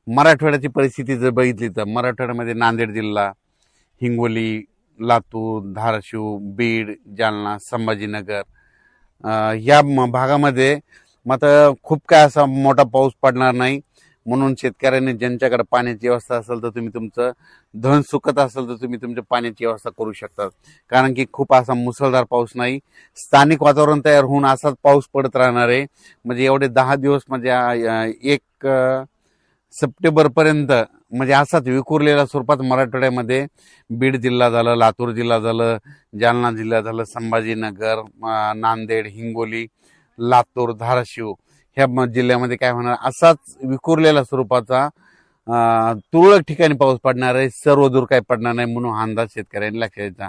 मराठवाड्याची परिस्थिती जर बघितली तर मराठवाड्यामध्ये नांदेड जिल्हा, हिंगोली, लातूर, धाराशिव, बीड, जालना, संभाजीनगर या भागामध्ये मात्र खूप काय असा मोठा पाऊस पडणार नाही. म्हणून शेतकऱ्यांनी ज्यांच्याकडे पाण्याची व्यवस्था असेल तर तुम्ही तुमचं धन सुकत असेल तर तुम्ही तुमच्या पाण्याची व्यवस्था करू शकता. कारण की खूप असा मुसळधार पाऊस नाही, स्थानिक वातावरण तयार होऊन असाच पाऊस पडत राहणार आहे. म्हणजे एवढे 10 दिवस म्हणजे 1 सप्टेंबरपर्यंत म्हणजे असाच विखुरलेल्या स्वरूपात मराठवाड्यामध्ये बीड जिल्हा झालं, लातूर जिल्हा झालं, जालना जिल्हा झालं, संभाजीनगर, नांदेड, हिंगोली, लातूर, धाराशिव ह्या जिल्ह्यामध्ये काय होणार, असाच विखुरलेल्या स्वरूपाचा तुरळक ठिकाणी पाऊस पडणार आहे. सर्वदूर काही पडणार नाही म्हणून हा अंदाज शेतकऱ्यांनी लक्षात द्यायचा.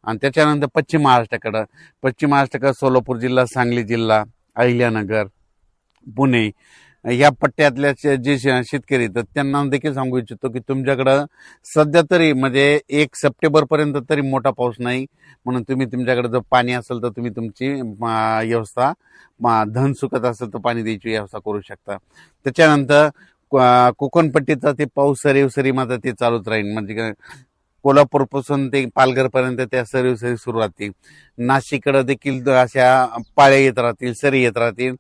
आणि त्याच्यानंतर पश्चिम महाराष्ट्राकडे सोलापूर जिल्हा, सांगली जिल्हा, अहिल्यानगर, पुणे या पट्ट्यातल्या जे शेतकरी तर त्यांना देखील सांगू इच्छितो की तुमच्याकडं सध्या तरी म्हणजे 1 सप्टेंबर पर्यंत तरी मोठा पाऊस नाही. म्हणून तुम्ही तुमच्याकडे जर पाणी असेल तर तुम्ही तुमची व्यवस्था, धन सुकत असेल तर पाणी द्यायची व्यवस्था करू शकता. त्याच्यानंतर कोकणपट्टीचा ते पाऊस सरी मात्र ते चालूच राहील. म्हणजे कोल्हापूरपासून ते पालघरपर्यंत त्या सरी सुरू राहतील. नाशिककडे देखील अशा पाळ्या येत राहतील, सरी येत राहतील.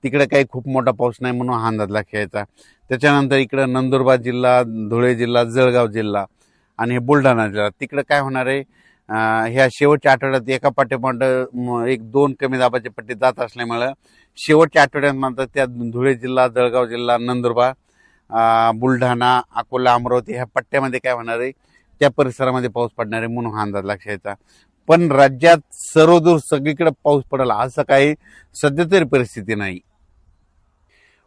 तिकडे काही खूप मोठा पाऊस नाही म्हणून हा अंदाज लक्षात घ्यायचा. त्याच्यानंतर इकडे नंदुरबार जिल्हा, धुळे जिल्हा, जळगाव जिल्हा आणि हे बुलढाणा जिल्हा तिकडे काय होणार आहे, ह्या शेवटच्या आठवड्यात एका पाठोपाठ 1-2 कमी दाबाची पट्टी जात असल्यामुळे शेवटच्या आठवड्यात मात्र त्या धुळे जिल्हा, जळगाव जिल्हा, नंदुरबार, बुलढाणा, अकोला, अमरावती ह्या पट्ट्यामध्ये काय होणार आहे, त्या परिसरामध्ये पाऊस पडणार आहे म्हणून हा अंदाज लक्षात घ्यायचा. पण राज्यात सर्वदूर सगळीकडे पाऊस पडेल असं काही सध्या तरी परिस्थिती नाही.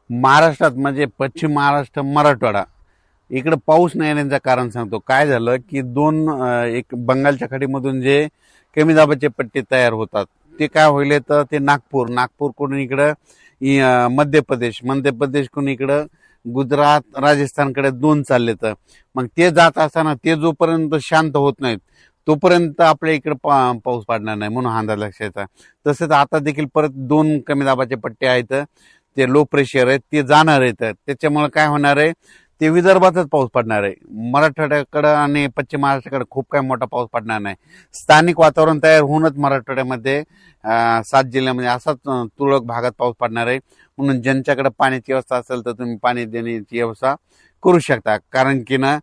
महाराष्ट्रात म्हणजे पश्चिम महाराष्ट्र, मराठवाडा इकडे पाऊस नाही येण्याचं कारण सांगतो. काय झालं की एक बंगालच्या खाडीमधून जे कमी दाबाचे पट्टे तयार होतात ते काय होईल तर ते नागपूरकडून इकडं मध्य प्रदेशकडून इकडं गुजरात, राजस्थानकडे 2 चालले. तर मग ते जात असताना ते जोपर्यंत शांत होत नाहीत तोपर्यंत आपल्या इकडे पाऊस पडणार नाही म्हणून हा अंदाज लक्षात येतात. तसेच आता देखील परत 2 कमी दाबाचे पट्टे आहेत, ते लो प्रेशर आहेत, ते जाणार आहेत. त्याच्यामुळे काय होणार आहे, ते विदर्भातच पाऊस पडणार आहे. मराठवाड्याकडं आणि पश्चिम महाराष्ट्राकडे खूप काही मोठा पाऊस पडणार नाही. स्थानिक वातावरण तयार होऊनच मराठवाड्यामध्ये 7 जिल्ह्यामध्ये असाच तुरळक भागात पाऊस पडणार आहे. म्हणून ज्यांच्याकडे पाण्याची व्यवस्था असेल तर तुम्ही पाणी देण्याची व्यवस्था करू शकता. कारण की ना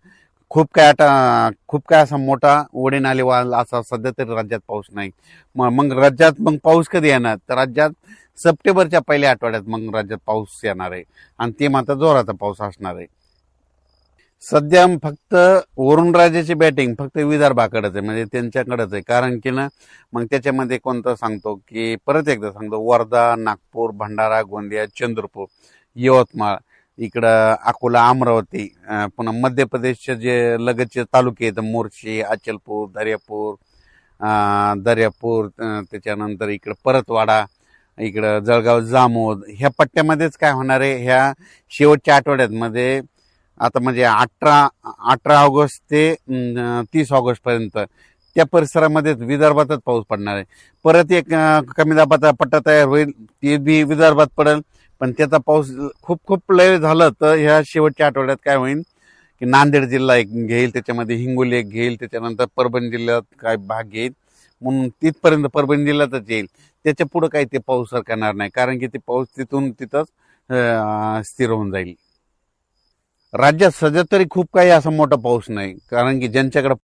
खूप काय असा मोठा ओढे नाले वाल असा सध्या तरी राज्यात पाऊस नाही. मग राज्यात पाऊस कधी येणार तर राज्यात सप्टेंबरच्या पहिल्या आठवड्यात मग राज्यात पाऊस येणार आहे आणि ते मात्र जोराचा पाऊस असणार आहे. सध्या फक्त वरुणराजाची बॅटिंग फक्त विदर्भाकडेच आहे, म्हणजे त्यांच्याकडेच आहे. कारण की ना मग त्याच्यामध्ये कोणतं सांगतो की परत एकदा सांगतो, वर्धा, नागपूर, भंडारा, गोंदिया, चंद्रपूर, यवतमाळ, इकडं अकोला, अमरावती, पुन्हा मध्य प्रदेशचे जे लगतचे तालुके आहेत मोर्शी, अचलपूर, दर्यापूर, त्याच्यानंतर इकडं परतवाडा, इकडं जळगाव, जामोद ह्या पट्ट्यामध्येच काय होणार आहे, ह्या शेवटच्या आठवड्यात मध्ये आता म्हणजे 18 ऑगस्ट ते 30 ऑगस्ट पर्यंत त्या परिसरामध्ये विदर्भातच पाऊस पडणार आहे. परत एक कमी दाबाचा पट्टा तयार होईल, ते बी विदर्भात पडेल. पण त्याचा पाऊस खूप लय झालं तर ह्या शेवटच्या आठवड्यात काय होईल की नांदेड जिल्हा एक घेईल, त्याच्यामध्ये हिंगोली एक घेईल, त्याच्यानंतर परभणी जिल्ह्यात काय भाग घेईल. म्हणून तिथपर्यंत परभणी जिल्ह्यातच येईल. त्याच्या पुढे काही ते पाऊस सरकणार नाही, कारण की ते पाऊस तिथंच स्थिर होऊन जाईल. राज्यात सध्या तरी खूप काही असा मोठा पाऊस नाही, कारण की ज्यांच्याकडे